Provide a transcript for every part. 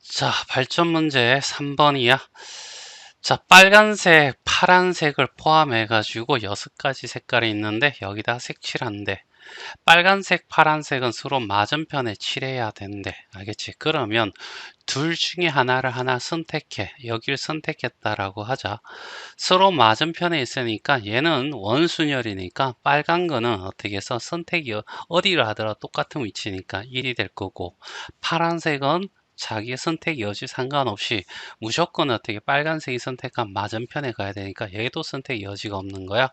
자, 발전 문제 3번이야. 자, 빨간색, 파란색을 포함해가지고 6가지 색깔이 있는데 여기다 색칠한대. 빨간색, 파란색은 서로 맞은편에 칠해야 된대. 알겠지? 그러면 둘 중에 하나를 하나 선택해. 여기를 선택했다라고 하자. 서로 맞은편에 있으니까 얘는 원순열이니까 빨간 거는 어떻게 해서 선택이 어디를 하더라도 똑같은 위치니까 1이 될 거고, 파란색은 자기의 선택 여지 상관없이 무조건 어떻게 빨간색이 선택한 맞은편에 가야 되니까 얘도 선택 여지가 없는 거야.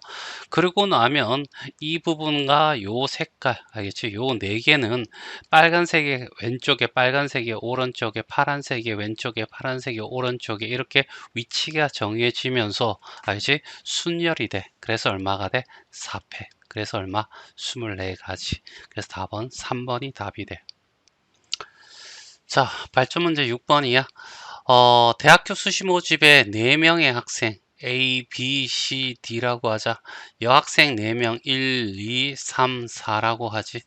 그리고 나면 이 부분과 요 색깔 알겠지? 요 네 개는 빨간색의 왼쪽에, 빨간색의 오른쪽에, 파란색의 왼쪽에, 파란색의 오른쪽에 이렇게 위치가 정해지면서 알지? 순열이 돼. 그래서 얼마가 돼? 4패. 그래서 얼마? 24가지. 그래서 답은 3번이 답이 돼. 자, 발전 문제 6번이야. 대학교 수시 모집에 4명의 학생 A, B, C, D라고 하자. 여학생 4명 1, 2, 3, 4라고 하지.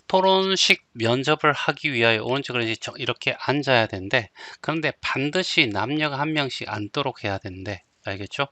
토론식 면접을 하기 위하여 오른쪽으로 이렇게 앉아야 된대. 그런데 반드시 남녀가 한 명씩 앉도록 해야 된대. 알겠죠?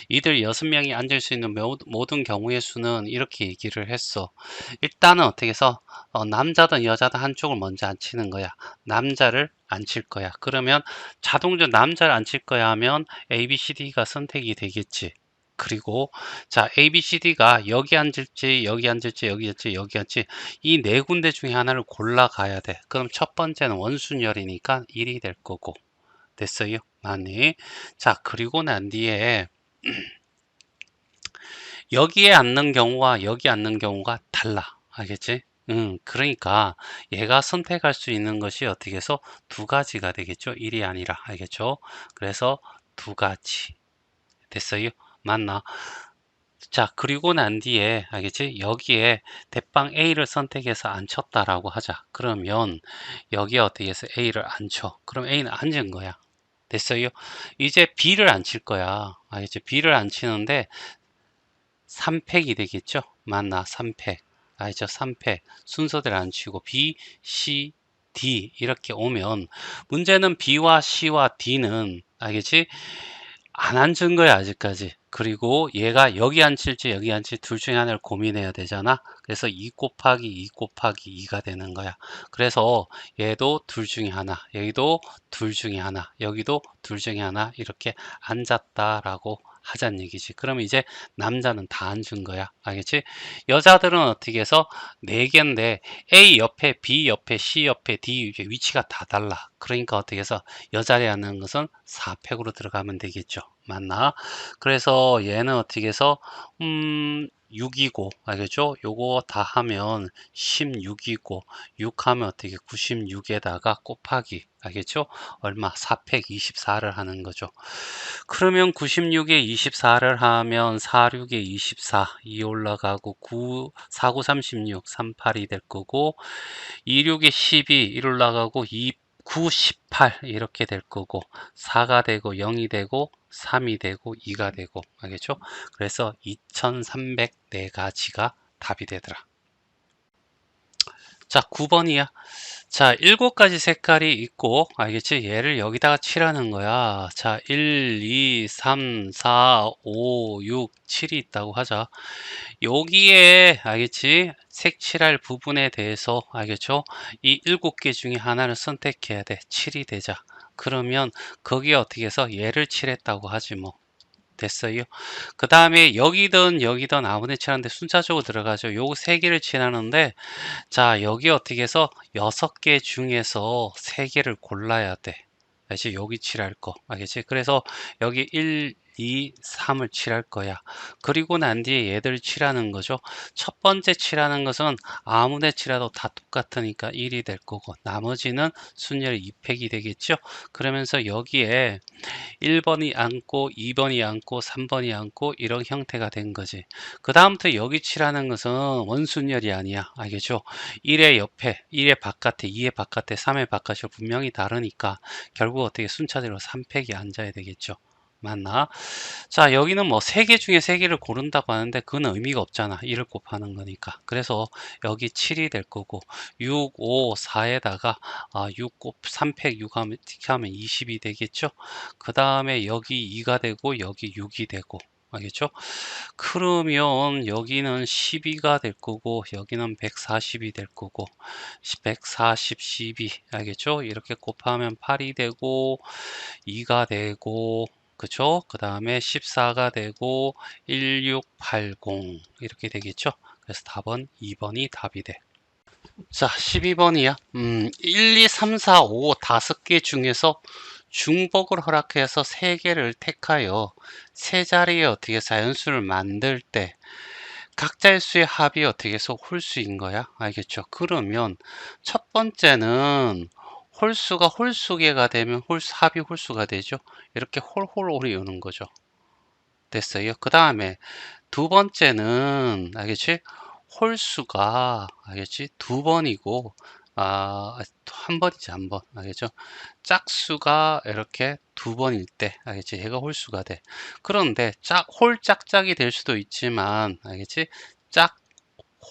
이들 6명이 앉을 수 있는 모든 경우의 수는 이렇게 얘기를 했어. 일단은 어떻게 해서 남자든 여자든 한쪽을 먼저 앉히는 거야. 남자를 앉힐 거야. 그러면 자동적으로 남자를 앉힐 거야 하면 A, B, C, D가 선택이 되겠지. 그리고 자 A, B, C, D가 여기 앉을지 여기 앉을지 여기 앉을지 여기 앉을지 이 네 군데 중에 하나를 골라 가야 돼. 그럼 첫 번째는 원순열이니까 1이 될 거고. 됐어요? 많이. 자, 그리고 난 뒤에 여기에 앉는 경우와 여기 앉는 경우가 달라. 알겠지? 그러니까 얘가 선택할 수 있는 것이 어떻게 해서 두 가지가 되겠죠? 1이 아니라. 알겠죠? 그래서 두 가지. 됐어요? 맞나? 자, 그리고 난 뒤에, 알겠지? 여기에 대빵 A를 선택해서 앉혔다라고 하자. 그러면 여기에 어떻게 해서 A를 앉혀. 그럼 A는 앉은 거야. 됐어요? 이제 B를 앉힐 거야. 알겠지? B를 앉히는데 3팩이 되겠죠? 맞나? 3팩. 알죠? 3팩. 순서대로 안 치고 B, C, D 이렇게 오면 문제는 B와 C와 D는 알겠지? 안 앉은 거야 아직까지. 그리고 얘가 여기 앉힐지 여기 앉힐지 둘 중에 하나를 고민해야 되잖아. 그래서 2 곱하기 2 곱하기 2가 되는 거야. 그래서 얘도 둘 중에 하나, 여기도 둘 중에 하나, 여기도 둘 중에 하나 이렇게 앉았다라고 하자는 얘기지. 그럼 이제 남자는 다 앉은 거야. 알겠지? 여자들은 어떻게 해서 4개인데 A 옆에 B 옆에 C 옆에 D 위치가 다 달라. 그러니까 어떻게 해서 여자리 앉는 것은 4팩으로 들어가면 되겠죠. 맞나? 그래서 얘는 어떻게 해서 6이고 알겠죠? 요거 다 하면 16이고 6 하면 어떻게 96에다가 곱하기 알겠죠? 얼마? 4팩 24를 하는 거죠. 그러면 96에 24를 하면 46에 24, 2 올라가고 9, 49, 36, 38이 될 거고 26에 12, 1 올라가고 2, 9, 18 이렇게 될 거고 4가 되고 0이 되고 3이 되고 2가 되고 알겠죠? 그래서 2304가지가 답이 되더라. 자, 9번이야. 자, 7가지 색깔이 있고, 알겠지? 얘를 여기다가 칠하는 거야. 자, 1, 2, 3, 4, 5, 6, 7이 있다고 하자. 여기에, 알겠지? 색칠할 부분에 대해서, 알겠죠? 이 7개 중에 하나를 선택해야 돼. 7이 되자. 그러면 거기에 어떻게 해서 얘를 칠했다고 하지 뭐. 됐어요. 그 다음에 여기든 아무데 칠하는데 순차적으로 들어가죠. 요 세 개를 칠하는데 자, 여기 어떻게 해서 6개 중에서 3개를 골라야 돼. 알지? 여기 칠할 거. 알겠지? 그래서 여기 1, 2, 3을 칠할 거야. 그리고 난 뒤에 얘들 칠하는 거죠. 첫 번째 칠하는 것은 아무데 칠해도 다 똑같으니까 1이 될 거고, 나머지는 순열 2팩이 되겠죠? 그러면서 여기에 1번이 앉고 2번이 앉고 3번이 앉고 이런 형태가 된 거지. 그 다음부터 여기 칠하는 것은 원순열이 아니야. 알겠죠? 1의 옆에, 1의 바깥에, 2의 바깥에, 3의 바깥이 분명히 다르니까 결국 어떻게 순차적으로 3팩이 앉아야 되겠죠. 맞나? 자, 여기는 뭐 3개 중에 3개를 고른다고 하는데 그건 의미가 없잖아. 1을 곱하는 거니까. 그래서 여기 7이 될 거고 6, 5, 4에다가 6 곱 3팩 6 하면, 하면 20이 되겠죠. 그 다음에 여기 2가 되고 여기 6이 되고 알겠죠? 그러면 여기는 12가 될 거고 여기는 140이 될 거고 140, 12 알겠죠? 이렇게 곱하면 8이 되고 2가 되고 그쵸? 그 다음에 14가 되고 1680 이렇게 되겠죠? 그래서 답은 2번이 답이 돼. 자, 12번이야. 1, 2, 3, 4, 5 5개 중에서 중복을 허락해서 3개를 택하여 세 자리에 어떻게 자연수를 만들 때 각자의 수의 합이 어떻게 해서 홀수인 거야? 알겠죠? 그러면 첫 번째는 홀수가 홀수계가 되면 합이 홀수가 되죠. 이렇게 홀홀홀이 오는 거죠. 됐어요. 그 다음에 두 번째는 알겠지? 홀수가 알겠지? 두 번이고 한 번이지 한 번. 알겠죠? 짝수가 이렇게 두 번일 때 알겠지? 얘가 홀수가 돼. 그런데 홀짝짝이 될 수도 있지만 알겠지?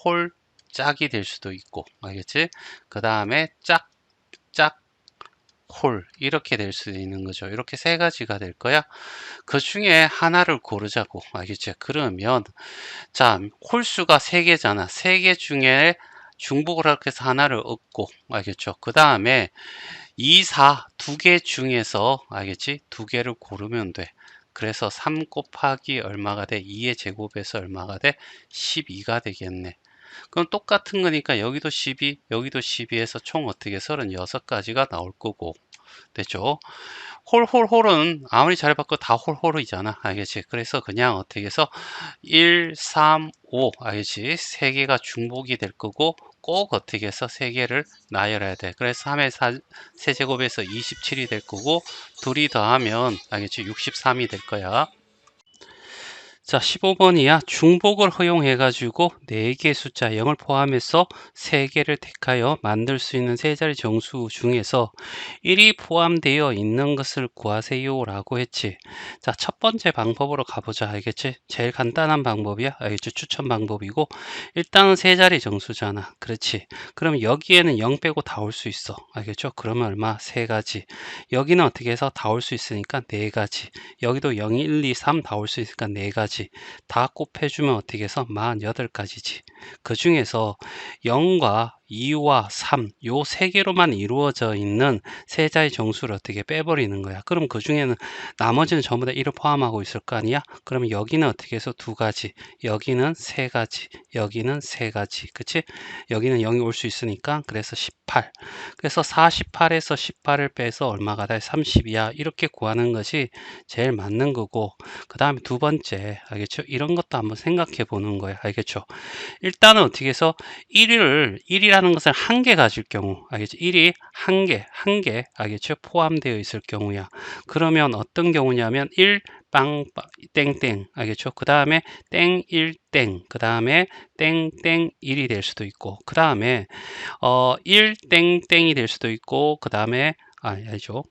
홀짝이 될 수도 있고 알겠지? 그 다음에 짝짝 홀 이렇게 될 수도 있는 거죠. 이렇게 세 가지가 될 거야. 그 중에 하나를 고르자고 알겠죠? 그러면 자, 홀수가 3개잖아. 3개 중에 중복을 하게 해서 하나를 얻고 알겠죠? 그 다음에 2, 4 2개 중에서 알겠지? 2개를 고르면 돼. 그래서 3 곱하기 얼마가 돼? 2의 제곱에서 얼마가 돼? 12가 되겠네. 그럼 똑같은 거니까 여기도 12, 여기도 12에서 총 어떻게 36가지가 나올 거고 됐죠? 홀홀홀은 아무리 잘 바꿔 다 홀홀이잖아. 알겠지? 그래서 그냥 어떻게 해서 1, 3, 5 알겠지? 3개가 중복이 될 거고 꼭 어떻게 해서 3개를 나열해야 돼. 그래서 3의 세제곱에서 27이 될 거고 둘이 더하면 알겠지? 63이 될 거야. 자, 15번이야. 중복을 허용해가지고 4개의 숫자 0을 포함해서 3개를 택하여 만들 수 있는 세 자리 정수 중에서 1이 포함되어 있는 것을 구하세요 라고 했지. 자, 첫 번째 방법으로 가보자. 알겠지? 제일 간단한 방법이야. 알겠지? 추천 방법이고 일단은 세 자리 정수잖아. 그렇지? 그럼 여기에는 0 빼고 다 올 수 있어. 알겠죠? 그러면 얼마? 3가지. 여기는 어떻게 해서 다 올 수 있으니까 4가지. 여기도 0, 1, 2, 3 다 올 수 있으니까 4가지. 다 곱해주면 어떻게 해서 48가지지. 그 중에서 0과 2와 3, 요 세 개로만 이루어져 있는 세자의 정수를 어떻게 빼버리는 거야. 그럼 그 중에는 나머지는 전부 다 1을 포함하고 있을 거 아니야? 그러면 여기는 어떻게 해서 2가지, 여기는 3가지, 여기는 3가지. 그치? 여기는 0이 올 수 있으니까 그래서 18. 그래서 48에서 18을 빼서 얼마가 돼? 30이야. 이렇게 구하는 것이 제일 맞는 거고 그 다음에 두 번째 알겠죠? 이런 것도 한번 생각해 보는 거예요. 알겠죠? 일단은 어떻게 해서 1이라는 것을 한 개 가질 경우 알겠죠? 1이 한 개 알겠죠? 포함되어 있을 경우야. 그러면 어떤 경우냐면 1 빵 땡땡 알겠죠? 그 다음에 땡 1 땡, 그 다음에 땡땡 1이 될 수도 있고 그 다음에 1 땡땡이 될 수도 있고 그 다음에 아니죠.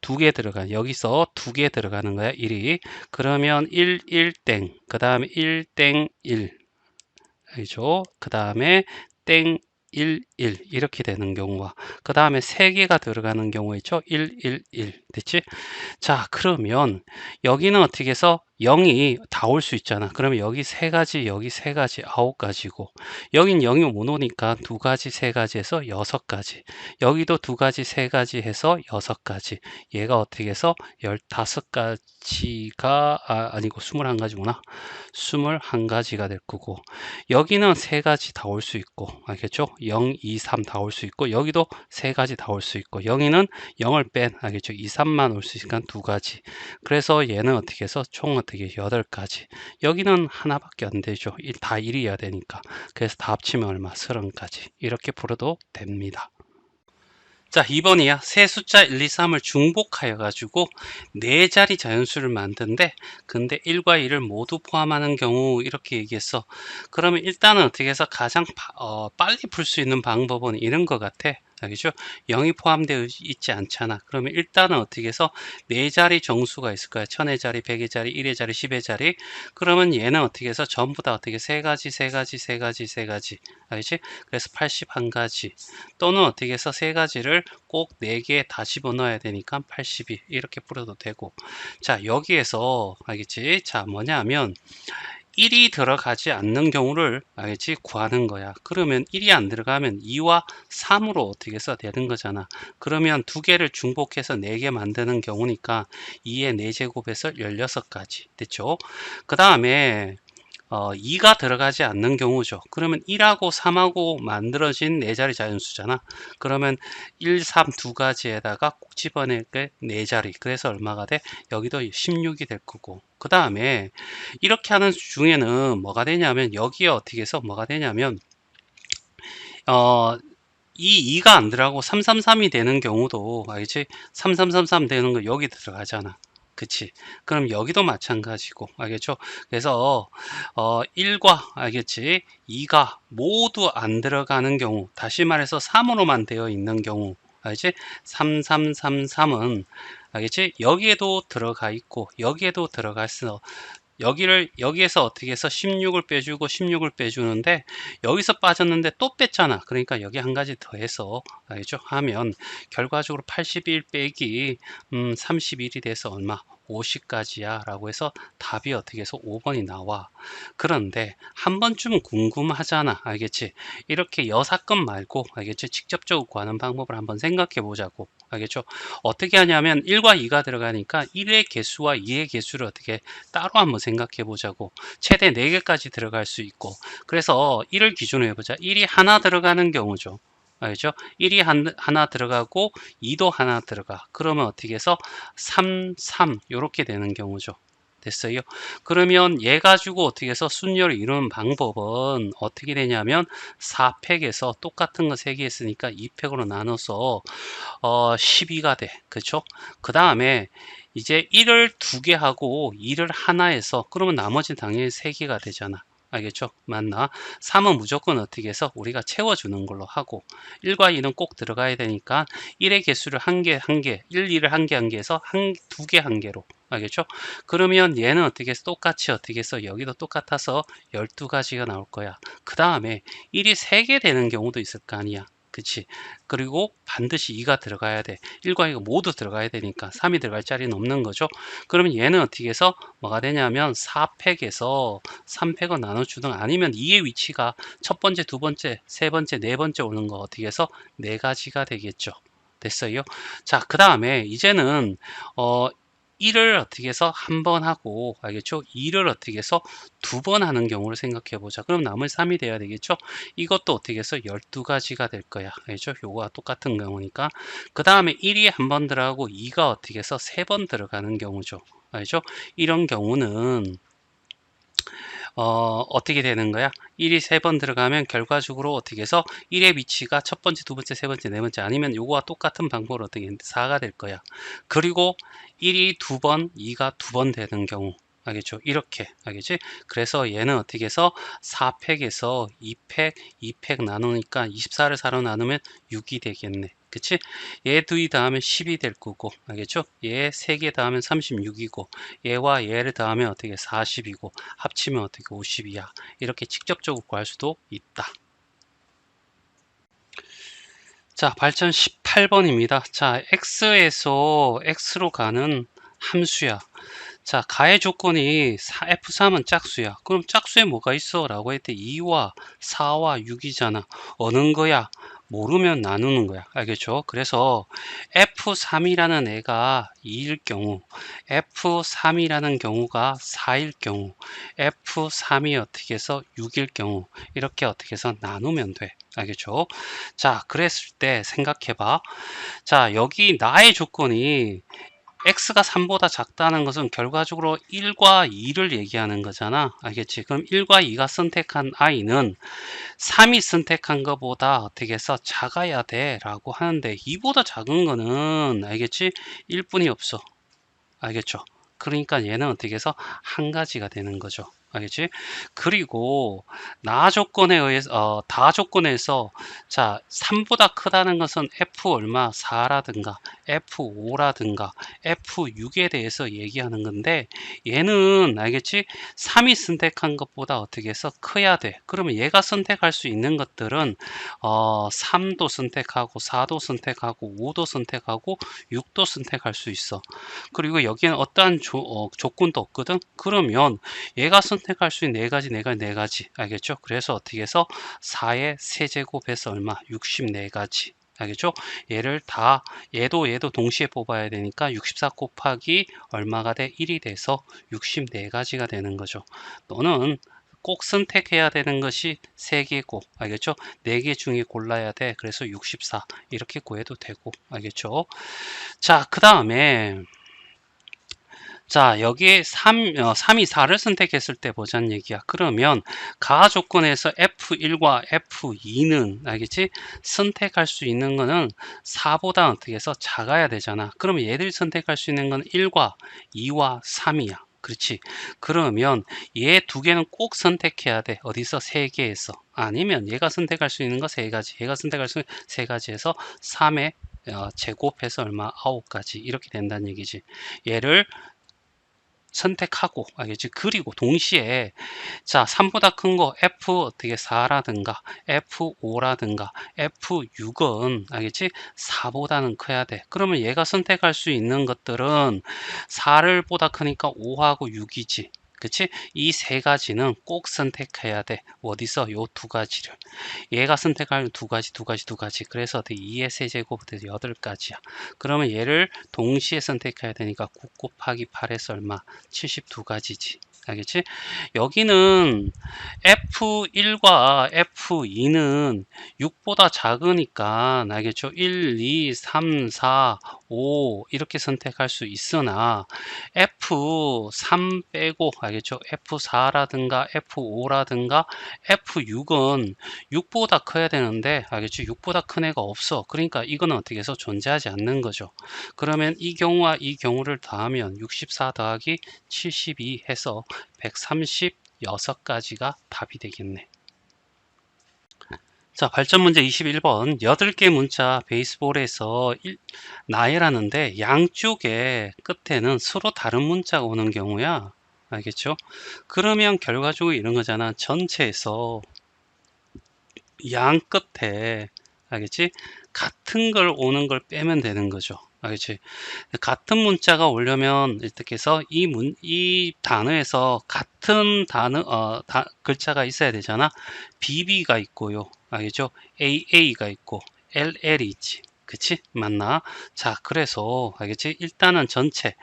2개 들어가 여기서 2개 들어가는 거야 1이 그러면 1 1땡 그 다음에 1땡 1 알죠? 그 다음에 땡 1, 1 이렇게 되는 경우와 그 다음에 3개가 들어가는 경우 있죠? 1, 1, 1 됐지? 자 그러면 여기는 어떻게 해서 0이 다 올 수 있잖아. 그러면 여기 3가지 여기 3가지 9가지고 여긴 0이 못 오니까 2가지 3가지 해서 6가지 여기도 2가지 3가지 해서 6가지 얘가 어떻게 해서 15가지가 아니고 21가지구나 21가지가 될 거고 여기는 3가지 다 올 수 있고 알겠죠? 0, 2, 3 다 올 수 있고 여기도 3가지 다 올 수 있고 여기는 0을 뺀 알겠죠? 2, 3만 올 수 있으니까 2가지 그래서 얘는 어떻게 해서 총 어떻게 8가지 여기는 하나밖에 안 되죠. 다 1이어야 되니까 그래서 다 합치면 얼마? 30가지 이렇게 풀어도 됩니다. 자 2번이야. 세 숫자 1, 2, 3을 중복하여 가지고 4자리 자연수를 만든데 근데 1과 2를 모두 포함하는 경우 이렇게 얘기했어. 그러면 일단은 어떻게 해서 가장 빨리 풀 수 있는 방법은 이런 것 같아. 알겠죠? 0이 포함되어 있지 않잖아. 그러면 일단은 어떻게 해서 4자리 정수가 있을 거야. 1000의 자리, 100의 자리, 1의 자리, 10의 자리. 그러면 얘는 어떻게 해서 전부 다 어떻게 세 가지, 세 가지, 세 가지, 세 가지. 알겠지? 그래서 81가지. 또는 어떻게 해서 세 가지를 꼭 4개 다 집어넣어야 되니까 82 이렇게 풀어도 되고. 자, 여기에서 알겠지? 자, 뭐냐면 1이 들어가지 않는 경우를 알겠지? 구하는 거야. 그러면 1이 안 들어가면 2와 3으로 어떻게 해서 되는 거잖아. 그러면 두 개를 중복해서 4개 만드는 경우니까 2의 4제곱에서 16가지. 됐죠? 그 다음에 2가 들어가지 않는 경우죠. 그러면 1하고 3하고 만들어진 4자리 자연수잖아. 그러면 1, 3 두 가지에다가 꼭 집어낼 게 4자리. 그래서 얼마가 돼? 여기도 16이 될 거고. 그 다음에 이렇게 하는 중에는 뭐가 되냐면 여기에 어떻게 해서 뭐가 되냐면 이 2가 안 들어가고 333이 되는 경우도 알겠지? 3333 되는 거 여기 들어가잖아. 그치? 그럼 여기도 마찬가지고 알겠죠? 그래서 1과 알겠지? 2가 모두 안 들어가는 경우, 다시 말해서 3으로만 되어 있는 경우, 알겠지? 3333은 알겠지? 여기에도 들어가 있고 여기에도 들어갈 수 여기에서 어떻게 해서 16을 빼주고 16을 빼주는데 여기서 빠졌는데 또 뺐잖아. 그러니까 여기 한 가지 더해서 알겠죠? 하면 결과적으로 81 빼기 31이 돼서 얼마? 50까지야 라고 해서 답이 어떻게 해서 5번이 나와. 그런데 한 번쯤은 궁금하잖아. 알겠지? 이렇게 여사건 말고 알겠지? 직접적으로 구하는 방법을 한번 생각해 보자고. 알겠죠? 어떻게 하냐면 1과 2가 들어가니까 1의 개수와 2의 개수를 어떻게 따로 한번 생각해 보자고. 최대 4개까지 들어갈 수 있고. 그래서 1을 기준으로 해보자. 1이 하나 들어가는 경우죠. 알죠? 1이 하나 들어가고 2도 하나 들어가. 그러면 어떻게 해서 3, 3 이렇게 되는 경우죠. 됐어요? 그러면 얘 가지고 어떻게 해서 순열을 이루는 방법은 어떻게 되냐면 4팩에서 똑같은 거 3개 했으니까 2팩으로 나눠서 12가 돼. 그쵸? 그 다음에 이제 1을 2개 하고 2를 하나 해서 그러면 나머지는 당연히 3개가 되잖아. 알겠죠? 맞나? 3은 무조건 어떻게 해서 우리가 채워주는 걸로 하고 1과 2는 꼭 들어가야 되니까 1의 개수를 한 개, 1, 2를 한 개, 한 개 해서 2개, 한 개로. 알겠죠? 그러면 얘는 어떻게 해서 똑같이 어떻게 해서 여기도 똑같아서 12가지가 나올 거야. 그 다음에 1이 3개 되는 경우도 있을 거 아니야. 그치? 그리고 반드시 2가 들어가야 돼. 1과 2가 모두 들어가야 되니까 3이 들어갈 자리는 없는 거죠. 그러면 얘는 어떻게 해서 뭐가 되냐면 4팩에서 3팩을 나눠주든 아니면 2의 위치가 첫 번째, 두 번째, 세 번째, 네 번째 오는 거 어떻게 해서 4가지가 되겠죠. 됐어요? 자, 그 다음에 이제는 1을 어떻게 해서 한 번 하고 알겠죠? 2를 어떻게 해서 2번 하는 경우를 생각해 보자. 그럼 나머지 3이 돼야 되겠죠? 이것도 어떻게 해서 12가지가 될 거야. 알죠? 요거와 똑같은 경우니까. 그 다음에 1이 한 번 들어가고 2가 어떻게 해서 3번 들어가는 경우죠. 알죠? 이런 경우는 어떻게 되는 거야? 1이 3번 들어가면 결과적으로 어떻게 해서 1의 위치가 첫 번째, 두 번째, 세 번째, 네 번째 아니면 요거와 똑같은 방법으로 어떻게 4가 될 거야. 그리고 1이 2번, 2가 2번 되는 경우. 알겠죠? 이렇게. 알겠지? 그래서 얘는 어떻게 해서 4팩에서 2팩, 2팩 나누니까 24를 4로 나누면 6이 되겠네. 그치? 얘 2이 더하면 10이 될 거고, 알겠죠? 얘 3개 더하면 36이고, 얘와 얘를 더하면 어떻게 40이고, 합치면 어떻게 50이야. 이렇게 직접적으로 구할 수도 있다. 자, 발전 18번입니다. 자, x에서 x로 가는 함수야. 자, 가해 조건이 F3은 짝수야. 그럼 짝수에 뭐가 있어? 라고 했을 때 2와 4와 6이잖아. 어느 거야? 모르면 나누는 거야. 알겠죠? 그래서 F3이라는 애가 2일 경우, F3이라는 경우가 4일 경우, F3이 어떻게 해서 6일 경우, 이렇게 어떻게 해서 나누면 돼. 알겠죠? 자, 그랬을 때 생각해봐. 자, 여기 나의 조건이 x가 3보다 작다는 것은 결과적으로 1과 2를 얘기하는 거잖아. 알겠지? 그럼 1과 2가 선택한 i는 3이 선택한 것보다 어떻게 해서 작아야 돼 라고 하는데 2보다 작은 거는 알겠지? 1뿐이 없어. 알겠죠? 그러니까 얘는 어떻게 해서 한 가지가 되는 거죠. 알겠지? 그리고 다 조건에서 자 3보다 크다는 것은 F 얼마 4라든가 F5라든가 F6에 대해서 얘기하는 건데 얘는 알겠지? 3이 선택한 것보다 어떻게 해서 커야 돼. 그러면 얘가 선택할 수 있는 것들은 3도 선택하고 4도 선택하고 5도 선택하고 6도 선택할 수 있어. 그리고 여기에는 어떠한 조건도 없거든. 그러면 얘가 선택할 수 있는 네 가지 알겠죠? 그래서 어떻게 해서 4의 세제곱해서 얼마? 64가지 알겠죠? 얘도 동시에 뽑아야 되니까 64 곱하기 얼마가 돼? 1이 돼서 64가지가 되는 거죠. 너는 꼭 선택해야 되는 것이 3개고 알겠죠? 4개 중에 골라야 돼. 그래서 64 이렇게 구해도 되고 알겠죠? 자, 그 다음에 자, 여기에 3이 4를 선택했을 때 보자는 얘기야. 그러면 가하 조건에서 F1과 F2는 알겠지? 선택할 수 있는 거는 4보다 어떻게 해서 작아야 되잖아. 그러면 얘들 선택할 수 있는 건 1과 2와 3이야. 그렇지. 그러면 얘 두 개는 꼭 선택해야 돼. 어디서? 3개에서. 아니면 얘가 선택할 수 있는 거 3가지. 얘가 선택할 수 있는 3가지에서 3의 제곱해서 얼마? 9가지. 이렇게 된다는 얘기지. 얘를 선택하고 알겠지? 그리고 동시에 자 3보다 큰 거 F 어떻게 4라든가 F5라든가 F6은 알겠지? 4보다는 커야 돼. 그러면 얘가 선택할 수 있는 것들은 4를 보다 크니까 5하고 6이지. 그치? 이 세 가지는 꼭 선택해야 돼. 어디서? 요 두 가지를. 얘가 선택할 두 가지. 그래서 2의 세제곱부터 8가지야. 그러면 얘를 동시에 선택해야 되니까 9 곱하기 8에서 얼마? 72가지지. 알겠지? 여기는 F1과 F2는 6보다 작으니까 알겠죠? 1, 2, 3, 4, 5 이렇게 선택할 수 있으나 F3 빼고 알겠죠? F4라든가 F5라든가 F6은 6보다 커야 되는데 알겠죠? 6보다 큰 애가 없어. 그러니까 이거는 어떻게 해서 존재하지 않는 거죠. 그러면 이 경우와 이 경우를 더하면 64 더하기 72 해서 136가지가 답이 되겠네. 자, 발전 문제 21번. 8개 문자 베이스볼에서 나열하는데 양쪽의 끝에는 서로 다른 문자가 오는 경우야. 알겠죠? 그러면 결과적으로 이런 거잖아. 전체에서 양 끝에 알겠지? 같은 걸 오는 걸 빼면 되는 거죠. 알겠지? 같은 문자가 오려면 이렇게 해서 이 단어에서 같은 글자가 있어야 되잖아. BB가 있고요. 알겠죠? AA가 있고 LL이 있지. 그치? 맞나? 자, 그래서 알겠지? 일단은 전체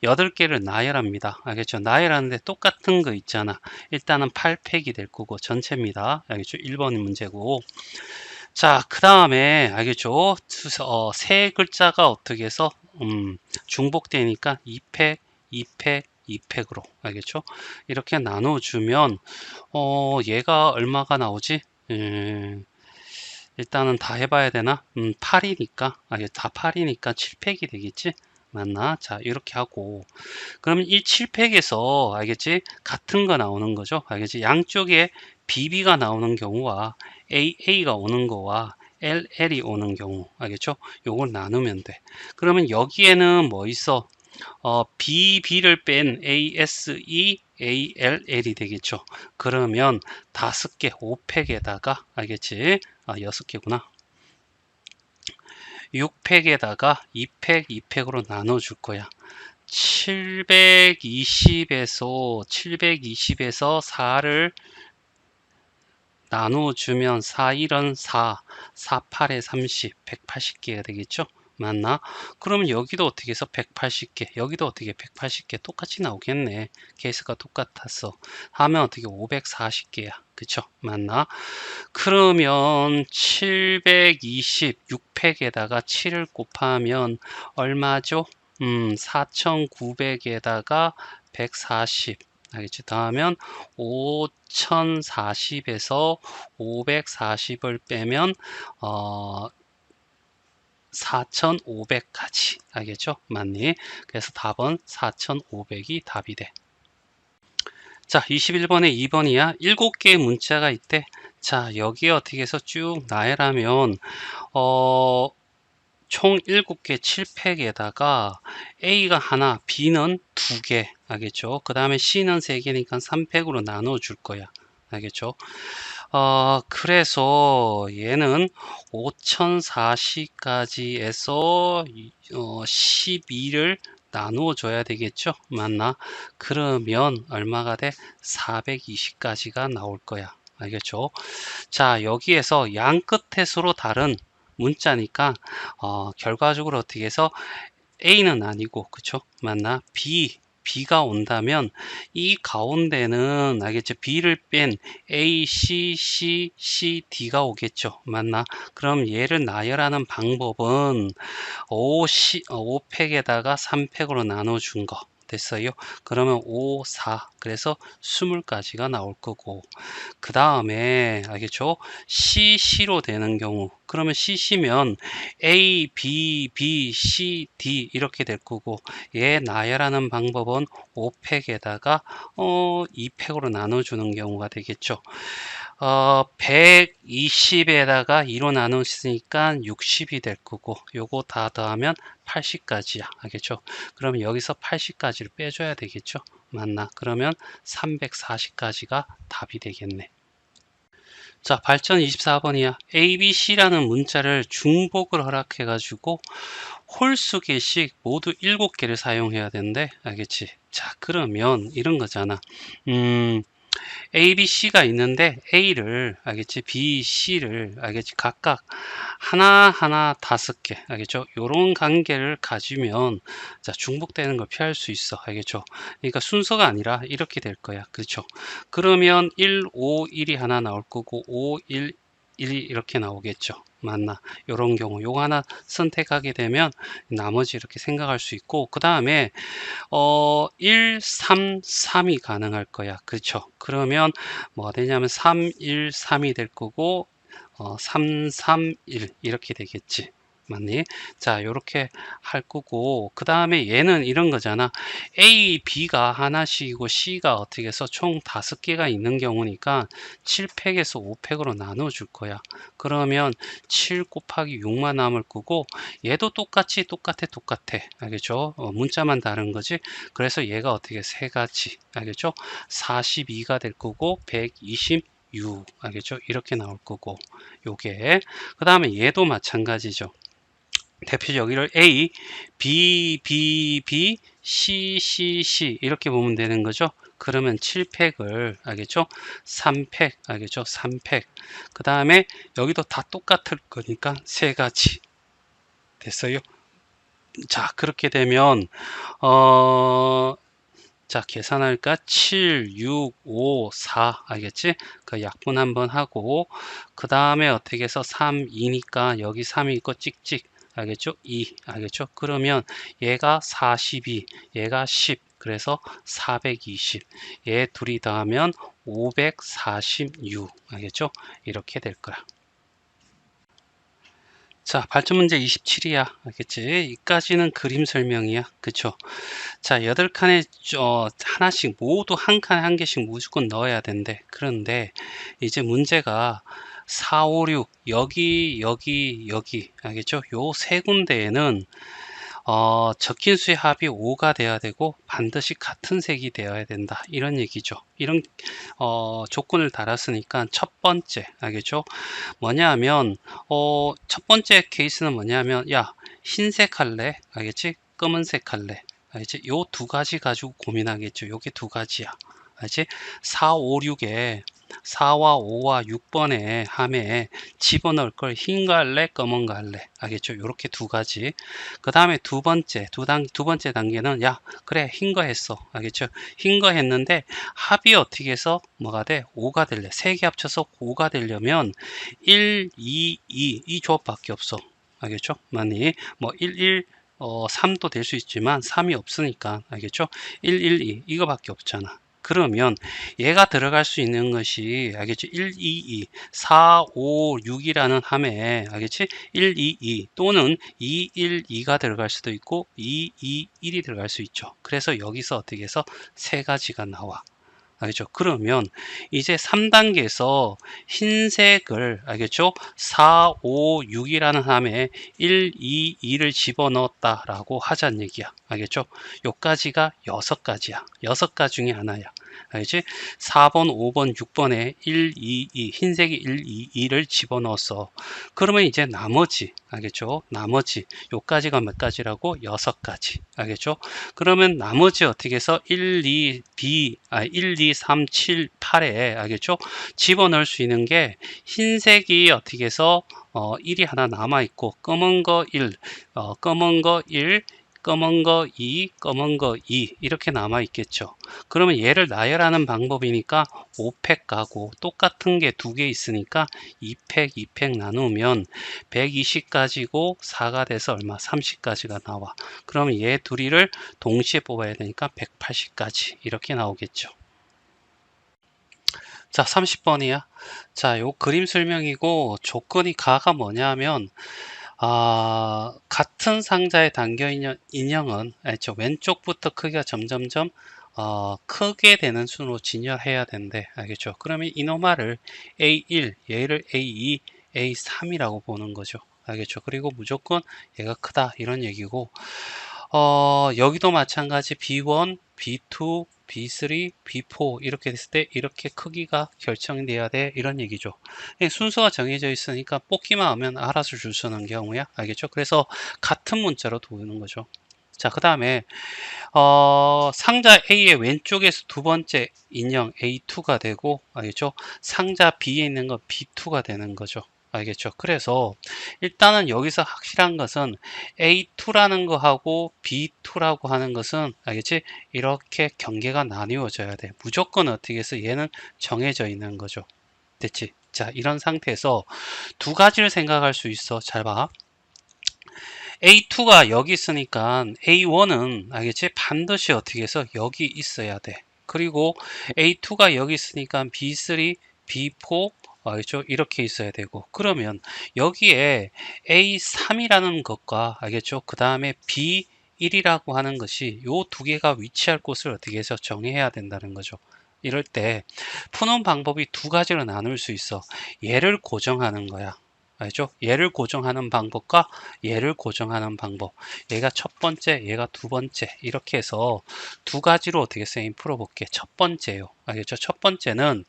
8개를 나열합니다. 알겠죠? 나열하는데 똑같은 거 있잖아. 일단은 8팩이 될 거고 전체입니다. 알겠죠? 1번 문제고. 자, 그 다음에 알겠죠? 세 글자가 어떻게 해서 중복되니까 2팩, 2팩, 2팩으로 알겠죠? 이렇게 나눠주면 얘가 얼마가 나오지? 일단은 다 해봐야 되나? 8이니까 다 8이니까 7팩이 되겠지? 맞나? 자, 이렇게 하고 그러면 이 7팩에서 알겠지? 같은 거 나오는 거죠. 알겠지? 양쪽에 BB가 나오는 경우와 AA가 오는 거와 LL이 오는 경우 알겠죠? 요걸 나누면 돼. 그러면 여기에는 뭐 있어? BB를 뺀 ASE ALL이 되겠죠. 그러면 5개 5팩에다가 알겠지? 6개구나. 6팩에다가 2팩 2팩으로 나눠 줄 거야. 720에서 4를 나눠주면 4, 1은 4, 4, 8에 30, 180개가 되겠죠? 맞나? 그러면 여기도 어떻게 해서 180개, 여기도 어떻게 180개 똑같이 나오겠네. 케이스가 똑같았어. 하면 어떻게 540개야. 그쵸? 맞나? 그러면 720, 6팩에다가 7을 곱하면 얼마죠? 4900에다가 140. 알겠지? 더하면 5040에서 540을 빼면 4500까지. 알겠죠? 맞니? 그래서 답은 4500이 답이 돼. 자, 21번에 2번이야. 7개의 문자가 있대. 자, 여기에 어떻게 해서 쭉 나열하면 총 7개 7팩에다가 A가 하나, B는 2개, 알겠죠? 그 다음에 C는 3개니까 3팩으로 나눠 줄 거야. 알겠죠? 그래서 얘는 5040까지에서 12를 나누어 줘야 되겠죠? 맞나? 그러면 얼마가 돼? 420까지가 나올 거야. 알겠죠? 자, 여기에서 양 끝에 서로 다른 문자니까 결과적으로 어떻게 해서 A는 아니고, 그쵸? 맞나? B가 온다면 이 가운데는 알겠죠? B를 뺀 A, C, D가 오겠죠? 맞나? 그럼 얘를 나열하는 방법은 5팩에다가 3팩으로 나눠준 거. 됐어요? 그러면 5, 4. 그래서 20가지가 나올 거고. 그 다음에, 알겠죠? CC로 되는 경우. 그러면 CC면 A, B, C, D 이렇게 될 거고, 얘 나열하는 방법은 5팩에다가 2팩으로 나눠주는 경우가 되겠죠. 120에다가 2로 나눴으니까 60이 될 거고, 요거 다 더하면 80까지야. 알겠죠? 그러면 여기서 80까지를 빼줘야 되겠죠? 맞나? 그러면 340까지가 답이 되겠네. 자, 발전 24번이야. ABC라는 문자를 중복을 허락해가지고 홀수 개씩 모두 7개를 사용해야 된대. 알겠지? 자, 그러면 이런 거잖아. A, B, C가 있는데 A를 알겠지? B, C를 알겠지? 각각 하나하나 5개 알겠죠? 요런 관계를 가지면 자, 중복되는 걸 피할 수 있어. 알겠죠? 그러니까 순서가 아니라 이렇게 될 거야. 그렇죠? 그러면 1, 5, 1이 하나 나올 거고 5, 1, 1이 이렇게 나오겠죠. 맞나? 요런 경우 요거 하나 선택하게 되면 나머지 이렇게 생각할 수 있고 그 다음에 1, 3, 3이 가능할 거야. 그렇죠? 그러면 뭐가 되냐면 3, 1, 3이 될 거고 3, 3, 1 이렇게 되겠지. 맞니? 자, 요렇게 할 거고 그 다음에 얘는 이런 거잖아. A, B가 하나씩이고 C가 어떻게 해서 총 5개가 있는 경우니까 7팩에서 5팩으로 나눠 줄 거야. 그러면 7 곱하기 6만 남을 거고 얘도 똑같아. 알겠죠? 문자만 다른 거지. 그래서 얘가 어떻게 세 가지. 알겠죠? 42가 될 거고 126 알겠죠? 이렇게 나올 거고 요게 그 다음에 얘도 마찬가지죠. 대표적 이를 A, B, C 이렇게 보면 되는 거죠. 그러면 7팩을 알겠죠? 3팩 알겠죠? 3팩 그 다음에 여기도 다 똑같을 거니까 세 가지 됐어요. 자, 그렇게 되면 자, 계산할까? 7, 6, 5, 4 알겠지? 그 약분 한번 하고 그 다음에 어떻게 해서 3, 2니까 여기 3이 있고 찍찍 알겠죠? 2 알겠죠? 그러면 얘가 42, 얘가 10 그래서 420 얘 둘이 더하면 546 알겠죠? 이렇게 될 거야. 자, 발전 문제 27이야. 알겠지? 이까지는 그림 설명이야. 그쵸? 자, 8칸에 하나씩 모두 한 칸에 한 개씩 무조건 넣어야 된대. 그런데 이제 문제가 4, 5, 6 여기 알겠죠? 요 세 군데에는 적힌 수의 합이 5가 돼야 되고 반드시 같은 색이 되어야 된다. 이런 얘기죠. 이런 조건을 달았으니까 첫 번째 알겠죠? 뭐냐면 첫 번째 케이스는 뭐냐면 야 흰색 할래? 알겠지? 검은색 할래? 알겠지? 요 두 가지 가지고 고민하겠죠. 요게 두 가지야. 알지? 4, 5, 6에 4와 5와 6번에 함에 집어넣을 걸 흰 거 할래? 검은 거 할래? 알겠죠? 요렇게 두 가지. 그 다음에 두 번째 단계는 야 그래 흰 거 했어. 알겠죠? 흰 거 했는데 합이 어떻게 해서 뭐가 돼? 5가 될래. 세 개 합쳐서 5가 되려면 1, 2, 2 이 조합밖에 없어. 알겠죠? 많이 뭐 1, 1 3도 될 수 있지만 3이 없으니까 알겠죠? 1, 1, 2 이거밖에 없잖아. 그러면 얘가 들어갈 수 있는 것이 알겠지? 1, 2, 2, 4, 5, 6이라는 함에 알겠지? 1, 2, 2 또는 2, 1, 2가 들어갈 수도 있고 2, 2, 1이 들어갈 수 있죠. 그래서 여기서 어떻게 해서 세 가지가 나와. 알겠죠? 그러면 이제 3단계에서 흰색을 알겠죠? 4, 5, 6이라는 함에 1, 2, 2를 집어넣었다라고 하자는 얘기야. 알겠죠? 요까지가 6가지야. 6가지 중에 하나야. 알겠지? 4번, 5번, 6번에 1, 2, 2 흰색이 1, 2, 2를 집어넣었어. 그러면 이제 나머지 알겠죠? 나머지 요까지가 몇 가지라고? 6가지. 알겠죠? 그러면 나머지 어떻게 해서 1, 2, 3, 7, 8에 알겠죠? 집어넣을 수 있는 게 흰색이 어떻게 해서 1이 하나 남아 있고 검은 거 1, 검은 거 1, 검은 거 2, 검은 거 2 이렇게 남아 있겠죠. 그러면 얘를 나열하는 방법이니까 5팩 가고 똑같은 게 두 개 있으니까 2팩, 2팩 나누면 120 가지고 4가 돼서 얼마? 30가지가 나와. 그러면 얘 둘이를 동시에 뽑아야 되니까 180까지 이렇게 나오겠죠. 자, 30번이야. 자, 요 그림 설명이고 조건이 가가 뭐냐면 같은 상자에 담겨 있는 인형은 알죠? 왼쪽부터 크기가 점점점 크게 되는 순으로 진열해야 된대. 알겠죠? 그러면 이노마를 A1, 얘를 A2, A3이라고 보는 거죠. 알겠죠? 그리고 무조건 얘가 크다 이런 얘기고 여기도 마찬가지 B1, B2, B3, B4 이렇게 됐을 때 이렇게 크기가 결정돼야 돼 이런 얘기죠. 순서가 정해져 있으니까 뽑기만 하면 알아서 줄 서는 경우야. 알겠죠? 그래서 같은 문자로 두는 거죠. 자, 그 다음에 상자 A의 왼쪽에서 두 번째 인형 A2가 되고 알겠죠? 상자 B에 있는 거 B2가 되는 거죠. 알겠죠? 그래서 일단은 여기서 확실한 것은 A2라는 거하고 B2라고 하는 것은 알겠지? 이렇게 경계가 나뉘어져야 돼. 무조건 어떻게 해서 얘는 정해져 있는 거죠. 됐지? 자, 이런 상태에서 두 가지를 생각할 수 있어. 잘 봐. A2가 여기 있으니까 A1은 알겠지? 반드시 어떻게 해서 여기 있어야 돼. 그리고 A2가 여기 있으니까 B3, B4 알겠죠? 이렇게 있어야 되고 그러면 여기에 A3이라는 것과 알겠죠? 그 다음에 B1이라고 하는 것이 요 두 개가 위치할 곳을 어떻게 해서 정해야 된다는 거죠. 이럴 때 푸는 방법이 두 가지로 나눌 수 있어. 얘를 고정하는 거야. 알죠? 얘를 고정하는 방법과 얘를 고정하는 방법. 얘가 첫 번째, 얘가 두 번째. 이렇게 해서 두 가지로 어떻게 쌤이 풀어볼게. 첫 번째요. 알겠죠? 첫 번째는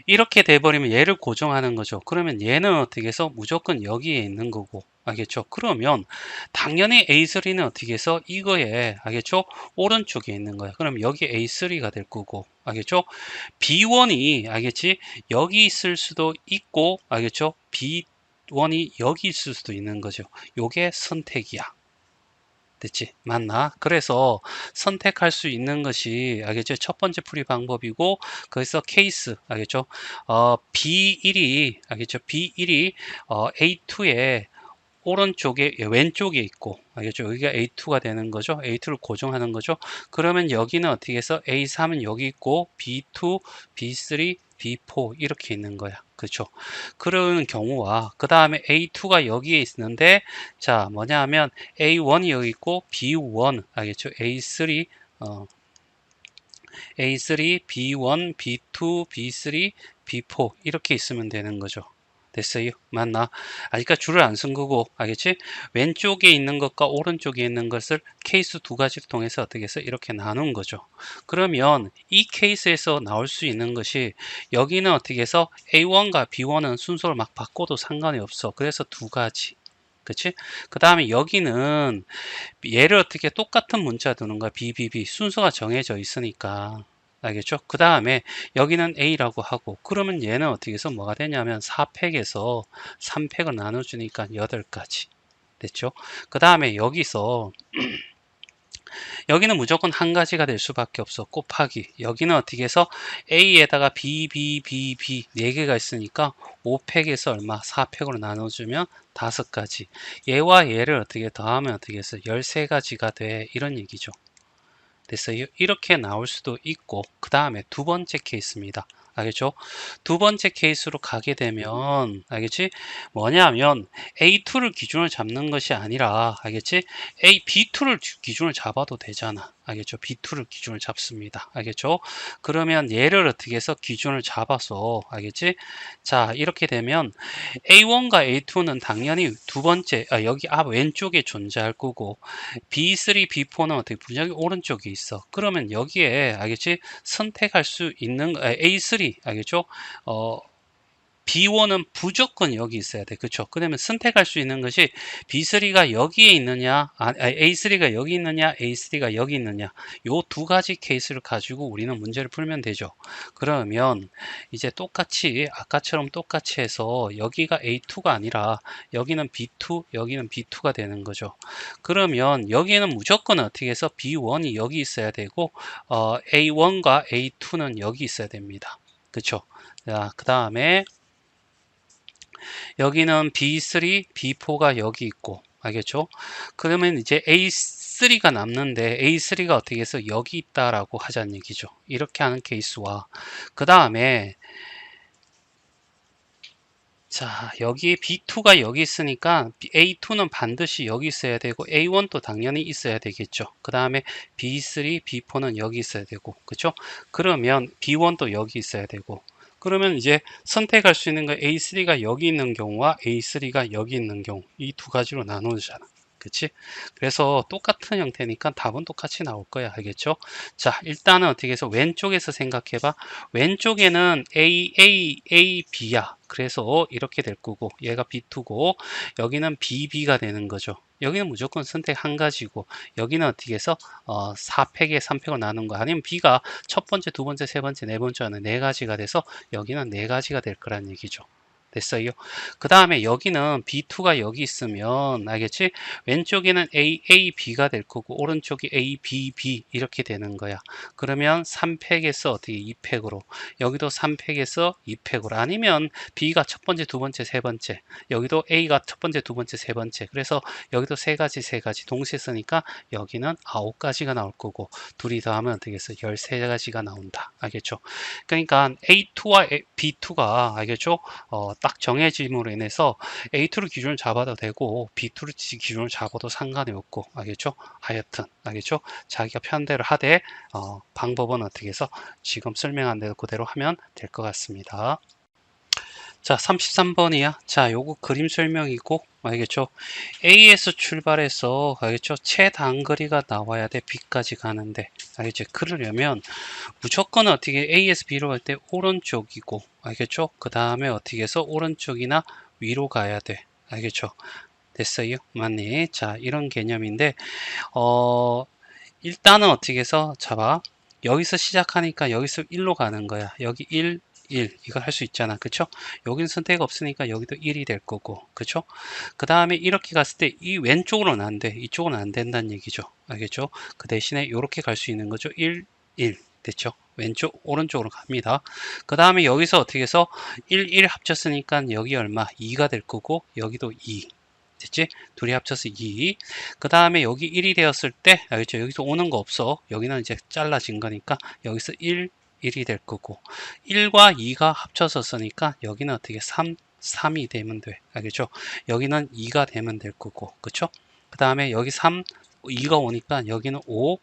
이렇게 돼버리면 얘를 고정하는 거죠. 그러면 얘는 어떻게 해서 무조건 여기에 있는 거고. 알겠죠? 그러면 당연히 A3는 어떻게 해서 이거에 알겠죠? 오른쪽에 있는 거야. 그럼 여기 A3가 될 거고. 알겠죠? B1이 알겠지? 여기 있을 수도 있고 알겠죠? B1이 여기 있을 수도 있는 거죠. 요게 선택이야. 됐지? 맞나? 그래서 선택할 수 있는 것이 알겠죠? 첫 번째 풀이 방법이고 거기서 케이스 알겠죠? B1이 알겠죠? B1이 A2에 오른쪽에 왼쪽에 있고 알겠죠? 여기가 A2가 되는 거죠. A2를 고정하는 거죠. 그러면 여기는 어떻게 해서 A3은 여기 있고 B2, B3, B4 이렇게 있는 거야. 그렇죠? 그런 경우와 그 다음에 A2가 여기에 있는데 자 뭐냐 하면 A1이 여기 있고 B1 알겠죠? A3 A3, B1, B2, B3, B4 이렇게 있으면 되는 거죠. 됐어요? 맞나? 아직까지 줄을 안 쓴 거고 알겠지? 왼쪽에 있는 것과 오른쪽에 있는 것을 케이스 두 가지를 통해서 어떻게 해서 이렇게 나눈 거죠. 그러면 이 케이스에서 나올 수 있는 것이 여기는 어떻게 해서 A1과 B1은 순서를 막 바꿔도 상관이 없어. 그래서 두 가지. 그치? 그 다음에 여기는 얘를 어떻게 똑같은 문자 두는 거야. BBB 순서가 정해져 있으니까 알겠죠? 그 다음에 여기는 A라고 하고 그러면 얘는 어떻게 해서 뭐가 되냐면 4팩에서 3팩을 나눠주니까 8가지 됐죠? 그 다음에 여기서 여기는 무조건 한 가지가 될 수밖에 없어. 곱하기. 여기는 어떻게 해서 A에다가 B, B, B, B 4개가 있으니까 5팩에서 얼마? 4팩으로 나눠주면 5가지. 얘와 얘를 어떻게 더하면 어떻게 해서 13가지가 돼. 이런 얘기죠. 됐어요? 이렇게 나올 수도 있고 그 다음에 두 번째 케이스입니다. 알겠죠? 두 번째 케이스로 가게 되면 알겠지? 뭐냐면 A2를 기준을 잡는 것이 아니라 알겠지? B2를 기준을 잡아도 되잖아. 알겠죠? B2를 기준을 잡습니다. 알겠죠? 그러면 얘를 어떻게 해서 기준을 잡아서, 알겠지? 자, 이렇게 되면 A1과 A2는 당연히 두 번째, 여기 앞 왼쪽에 존재할 거고, B3, B4는 어떻게 분명히 오른쪽에 있어. 그러면 여기에, 알겠지? 선택할 수 있는, A3, 알겠죠? B1은 무조건 여기 있어야 돼. 그쵸? 그러면 선택할 수 있는 것이 B3가 여기에 있느냐, A3가 여기 있느냐, A3가 여기 있느냐. 요 두 가지 케이스를 가지고 우리는 문제를 풀면 되죠. 그러면 이제 똑같이, 아까처럼 똑같이 해서 여기가 A2가 아니라 여기는 B2, 여기는 B2가 되는 거죠. 그러면 여기는 무조건 어떻게 해서 B1이 여기 있어야 되고, A1과 A2는 여기 있어야 됩니다. 그쵸? 자, 그 다음에 여기는 B3, B4가 여기 있고, 알겠죠? 그러면 이제 A3가 남는데 A3가 어떻게 해서 여기 있다라고 하자는 얘기죠. 이렇게 하는 케이스와 그 다음에 자, 여기 B2가 여기 있으니까 A2는 반드시 여기 있어야 되고 A1도 당연히 있어야 되겠죠. 그 다음에 B3, B4는 여기 있어야 되고, 그렇죠? 그러면 B1도 여기 있어야 되고, 그러면 이제 선택할 수 있는 거 A3가 여기 있는 경우와 A3가 여기 있는 경우, 이 두 가지로 나누잖아. 그치? 그래서 똑같은 형태니까 답은 똑같이 나올 거야. 알겠죠? 자, 일단은 어떻게 해서 왼쪽에서 생각해봐. 왼쪽에는 A, B야. 그래서 이렇게 될 거고, 얘가 B2고, 여기는 BB가 되는 거죠. 여기는 무조건 선택 한 가지고, 여기는 어떻게 해서 4팩에 3팩을 나눈 거, 아니면 B가 첫 번째, 두 번째, 세 번째, 네 번째 하는 네 가지가 돼서 여기는 네 가지가 될 거란 얘기죠. 됐어요. 그 다음에 여기는 B2가 여기 있으면 알겠지? 왼쪽에는 B가 될 거고 오른쪽이 B 이렇게 되는 거야. 그러면 3팩에서 어떻게 2팩으로, 여기도 3팩에서 2팩으로, 아니면 B가 첫 번째, 두 번째, 세 번째, 여기도 A가 첫 번째, 두 번째, 세 번째, 그래서 여기도 세 가지 동시에 쓰니까 여기는 9가지가 나올 거고, 둘이 더하면 어떻게 해서 13가지가 나온다. 알겠죠? 그러니까 A2와 B2가 알겠죠? 딱 정해짐으로 인해서 A2를 기준을 잡아도 되고 B2를 기준을 잡아도 상관이 없고, 알겠죠? 하여튼 알겠죠? 자기가 편대로 하되 방법은 어떻게 해서 지금 설명한 대로 그대로 하면 될 것 같습니다. 자, 33번이야. 자, 요거 그림 설명이고, 알겠죠? A에서 출발해서, 알겠죠? 최단거리가 나와야 돼. B까지 가는데. 알겠죠? 그러려면 무조건 어떻게 A에서 B로 갈 때 오른쪽이고, 알겠죠? 그 다음에 어떻게 해서 오른쪽이나 위로 가야 돼. 알겠죠? 됐어요? 맞니? 자, 이런 개념인데, 일단은 어떻게 해서 잡아. 여기서 시작하니까 여기서 1로 가는 거야. 여기 1, 이걸 할 수 있잖아. 그쵸? 여긴 선택 없으니까 여기도 1이 될 거고. 그쵸? 그 다음에 이렇게 갔을 때 이 왼쪽으로는 안 돼. 이쪽은 안 된다는 얘기죠. 알겠죠? 그 대신에 이렇게 갈 수 있는 거죠. 1, 1. 됐죠? 왼쪽, 오른쪽으로 갑니다. 그 다음에 여기서 어떻게 해서 1 합쳤으니까 여기 얼마? 2가 될 거고, 여기도 2. 됐지? 둘이 합쳐서 2. 그 다음에 여기 1이 되었을 때, 알겠죠? 여기서 오는 거 없어. 여기는 이제 잘라진 거니까 여기서 1이 될 거고, 1과 2가 합쳐서 쓰니까 여기는 어떻게 3이 되면 돼. 알겠죠? 여기는 2가 되면 될 거고, 그쵸? 그 다음에 여기 2가 오니까 여기는 5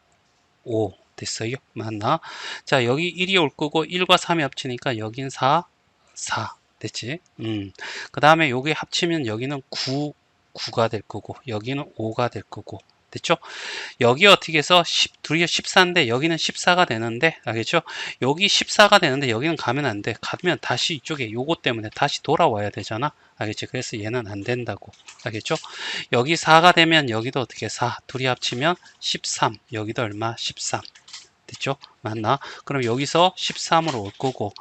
됐어요? 맞나? 자, 여기 1이 올 거고 1과 3이 합치니까 여긴 4 됐지? 그 다음에 여기 합치면 여기는 9가 될 거고 여기는 5가 될 거고, 됐죠? 여기 어떻게 해서 둘이 14인데 여기는 14가 되는데, 알겠죠? 여기 14가 되는데 여기는 가면 안 돼. 가면 다시 이쪽에 요거 때문에 다시 돌아와야 되잖아. 알겠지? 그래서 얘는 안 된다고. 알겠죠? 여기 4가 되면 여기도 어떻게 4 둘이 합치면 13, 여기도 얼마? 13. 됐죠? 맞나? 그럼 여기서 13으로 올 거고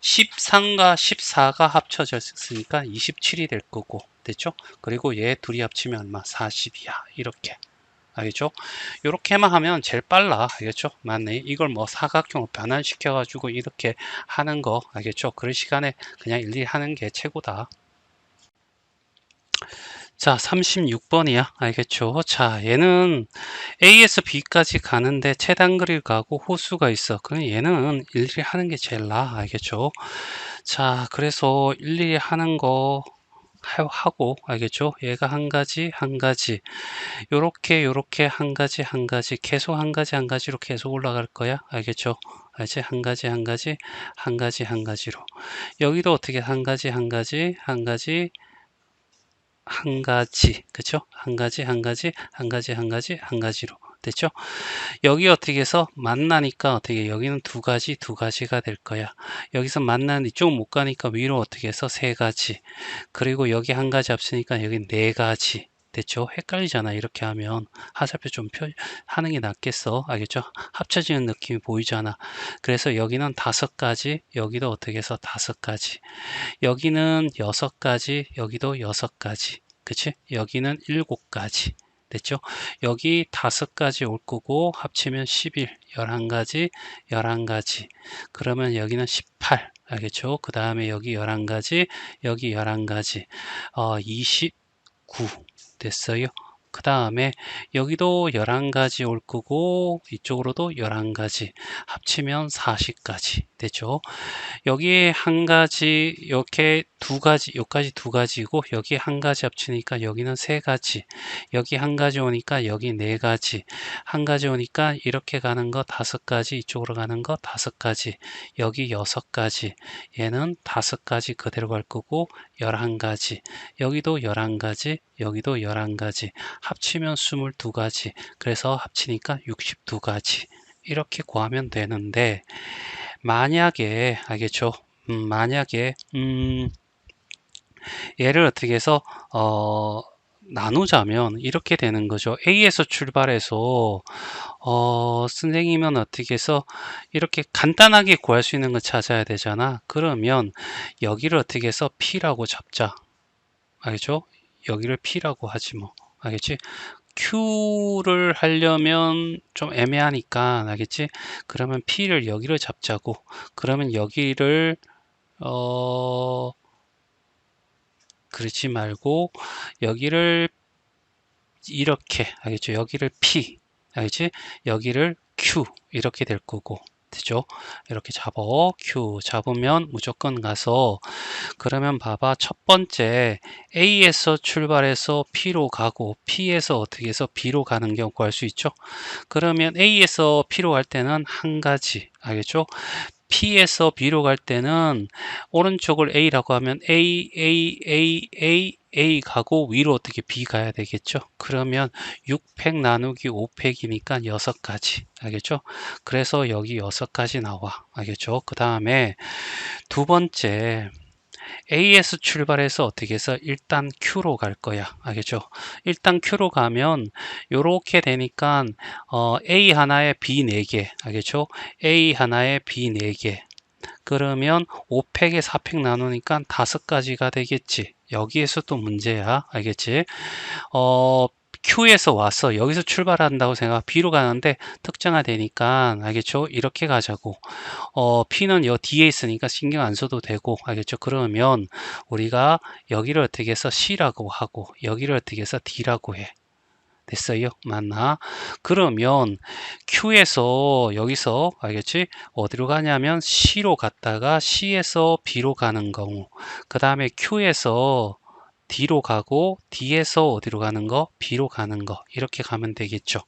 13과 14가 합쳐졌으니까 27이 될 거고, 됐죠? 그리고 얘 둘이 합치면 얼마? 40이야. 이렇게. 알겠죠? 이렇게만 하면 제일 빨라. 알겠죠? 맞네. 이걸 뭐 사각형으로 변환시켜 가지고 이렇게 하는 거, 알겠죠? 그런 시간에 그냥 일일이 하는 게 최고다. 자, 36번이야. 알겠죠? 자, 얘는 A에서 B까지 가는데 최단거리를 가고 호수가 있어. 그럼 얘는 일일이 하는 게 제일 나아. 알겠죠? 자, 그래서 일일이 하는 거 하고, 알겠죠? 얘가 한 가지, 한 가지. 요렇게 한 가지, 한 가지. 계속 한 가지, 한 가지로 계속 올라갈 거야. 알겠죠? 알지? 한 가지, 한 가지, 한 가지, 한 가지로. 여기도 어떻게 한 가지, 한 가지, 한 가지, 한 가지. 그쵸? 한 가지, 한 가지, 한 가지, 한 가지, 한 가지로. 됐죠? 여기 어떻게 해서 만나니까 어떻게 여기는 두 가지 두 가지가 될 거야. 여기서 만나는 이쪽 못 가니까 위로 어떻게 해서 세 가지. 그리고 여기 한 가지 합치니까 여기 네 가지. 됐죠? 헷갈리잖아. 이렇게 하면 하살표 좀 하는 게 낫겠어. 알겠죠? 합쳐지는 느낌이 보이잖아. 그래서 여기는 다섯 가지, 여기도 어떻게 해서 다섯 가지. 여기는 여섯 가지, 여기도 여섯 가지. 그치? 여기는 일곱 가지. 됐죠? 여기 다섯 가지 올 거고 합치면 11, 11가지, 11가지. 그러면 여기는 18. 알겠죠? 그 다음에 여기 11가지, 여기 11가지. 29 됐어요. 그 다음에 여기도 11가지 올 거고 이쪽으로도 11가지. 합치면 40가지. 됐죠? 여기에 한 가지, 이렇게 두 가지, 여기까지 두 가지고, 여기 한 가지 합치니까 여기는 세 가지, 여기 한 가지 오니까 여기 네 가지, 한 가지 오니까 이렇게 가는 거 다섯 가지, 이쪽으로 가는 거 다섯 가지, 여기 여섯 가지, 얘는 다섯 가지 그대로 갈 거고, 11가지, 여기도 11가지, 여기도 11가지, 합치면 22가지, 그래서 합치니까 62가지. 이렇게 구하면 되는데, 만약에 알겠죠? 만약에 얘를 어떻게 해서 나누자면 이렇게 되는 거죠. A에서 출발해서 선생님은 어떻게 해서 이렇게 간단하게 구할 수 있는 거 찾아야 되잖아. 그러면 여기를 어떻게 해서 P라고 잡자. 알겠죠? 여기를 P라고 하지 뭐. 알겠지? Q를 하려면 좀 애매하니까 알겠지? 그러면 P를 여기를 잡자고. 그러면 여기를 그러지 말고 여기를 이렇게 알겠죠? 여기를 P 알겠지? 여기를 Q 이렇게 될 거고. 되죠? 이렇게 잡어 Q 잡으면 무조건 가서 그러면 봐봐 첫 번째 A에서 출발해서 P로 가고 P에서 어떻게 해서 B로 가는 경우 구할 수 있죠? 그러면 A에서 P로 갈 때는 한 가지 알겠죠? P에서 B로 갈 때는 오른쪽을 A라고 하면 A 가고 위로 어떻게 B 가야 되겠죠? 그러면 6팩 나누기 5팩이니까 6가지. 알겠죠? 그래서 여기 6가지 나와. 알겠죠? 그 다음에 두 번째 A에서 출발해서 어떻게 해서 일단 Q로 갈 거야. 알겠죠? 일단 Q로 가면 요렇게 되니까 A 하나에 B 4개. 알겠죠? A 하나에 B 4개. 그러면 5팩에 4팩 나누니까 5가지가 되겠지. 여기에서 또 문제야. 알겠지? Q에서 왔어. 여기서 출발한다고 생각. B로 가는데 특정화 되니까 알겠죠? 이렇게 가자고. P는 여 뒤에 있으니까 신경 안 써도 되고 알겠죠? 그러면 우리가 여기를 어떻게 해서 C라고 하고 여기를 어떻게 해서 D라고 해. 됐어요? 맞나? 그러면 Q에서 여기서 알겠지? 어디로 가냐면 C로 갔다가 C에서 B로 가는 경우 그 다음에 Q에서 D로 가고 D에서 어디로 가는 거? B로 가는 거 이렇게 가면 되겠죠.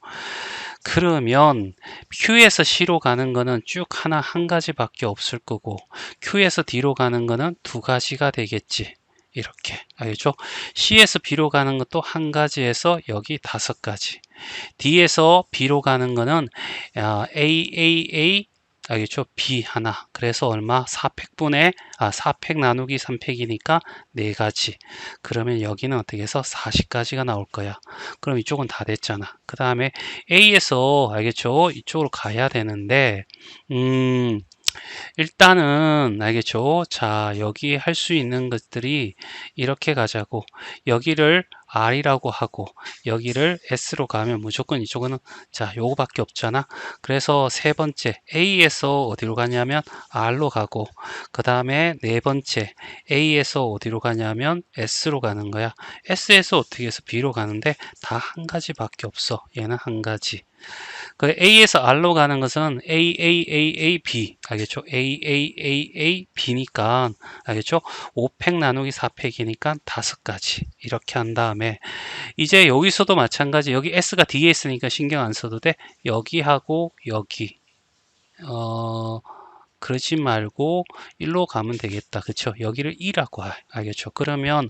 그러면 Q에서 C로 가는 거는 쭉 하나 한 가지밖에 없을 거고 Q에서 D로 가는 거는 두 가지가 되겠지. 이렇게 알겠죠? C에서 B로 가는 것도 한 가지에서 여기 5가지. D에서 B로 가는 거는 A 알겠죠? B 하나. 그래서 얼마? 4팩 나누기 3팩이니까 4가지. 그러면 여기는 어떻게 해서 40가지가 나올 거야. 그럼 이쪽은 다 됐잖아. 그 다음에 A에서 알겠죠? 이쪽으로 가야 되는데 일단은 알겠죠? 자, 여기 할 수 있는 것들이 이렇게 가자고. 여기를 R이라고 하고 여기를 S로 가면 무조건 이쪽은 자, 요거밖에 없잖아. 그래서 세 번째 A에서 어디로 가냐면 R로 가고 그 다음에 네 번째 A에서 어디로 가냐면 S로 가는 거야. S에서 어떻게 해서 B로 가는데 다 한 가지밖에 없어. 얘는 한 가지. 그 A에서 R로 가는 것은 AAAAB 알겠죠? AAAAB니까 알겠죠? 5팩 나누기 4팩이니까 5가지 이렇게 한 다음에 이제 여기서도 마찬가지 여기 S가 뒤에 있으니까 신경 안 써도 돼. 여기하고 여기 그러지 말고 1로 가면 되겠다. 그쵸? 여기를 2라고 알겠죠? 그러면